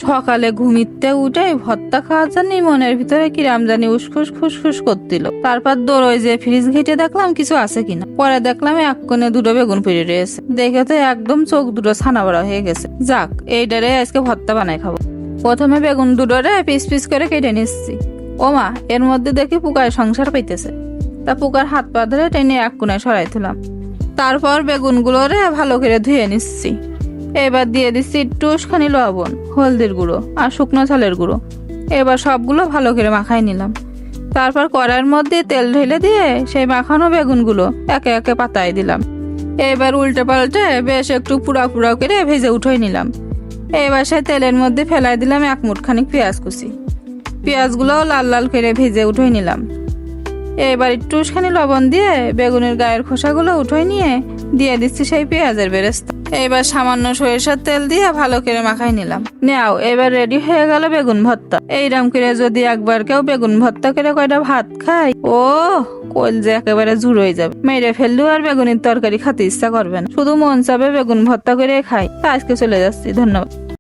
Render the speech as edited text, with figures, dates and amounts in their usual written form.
সকালে ঘুমিতে উঠে ভর্তা খাওয়ার জন্য মনের ভিতরে কিরাম জানি উসখুস খুসখুস করছিল। তারপর দৌড়ই যে ফ্রিজ ঘেটে দেখলাম কিছু আছে কিনা। পরে দেখলাম এক কোণে দুটো বেগুন পেড়ে রয়েছে। দেখে তো একদম চোখ দুটো ছানা বড়া হয়ে গেছে। যাক, এইটারে আজকে ভর্তা বানাই খাবো। প্রথমে বেগুন দুটোরে পিস পিস করে কেটে নিচ্ছি। ওমা, এর মধ্যে দেখি পোকায় সংসার পাইতেছে। তা পোকার হাত পা ধরে টেনে এক কোণে সরাই দিলাম। তারপর বেগুনগুলোরে ভালো করে ধুয়ে নিচ্ছি। এবার দিয়ে দিচ্ছি একটুখানি লবণ, হলদির গুঁড়ো আর শুকনো চালের গুঁড়ো। এবার সবগুলো ভালো করে মাখাই নিলাম। তারপর কড়াইয়ের মধ্যে তেল ঢেলে দিয়ে সেই মাখানো বেগুনগুলো একে একে পাতায় দিলাম। এবার উল্টে পাল্টে বেশ একটু পুড়া পুড়া করে ভেজে উঠাই নিলাম। এবার সেই তেলের মধ্যে ফেলাই দিলাম এক মুঠখানি পেঁয়াজ কুচি। পেঁয়াজগুলো লাল লাল করে ভেজে উঠাই নিলাম। এবার একটুখানি লবণ দিয়ে বেগুনের গায়ের খোসাগুলো উঠাই নিয়ে দিয়ে দিচ্ছি সেই পেঁয়াজের বেরেস্তা। এবার সামান্য সরিষার তেল দিয়ে ভালো করে মাখাই নিলাম। নাও, এবার রেডি হয়ে গেল বেগুন ভর্তা। এইরকম করে যদি একবার কেউ বেগুন ভর্তা করে কয়টা ভাত খায়, ও কইল যে একেবারে জুড় হয়ে যাবে। মেরে ফেললেও আর বেগুনের তরকারি খেতে ইচ্ছা করবে না, শুধু মন চাবে বেগুন ভর্তা করে খাই। আজকে চলে যাচ্ছি, ধন্যবাদ।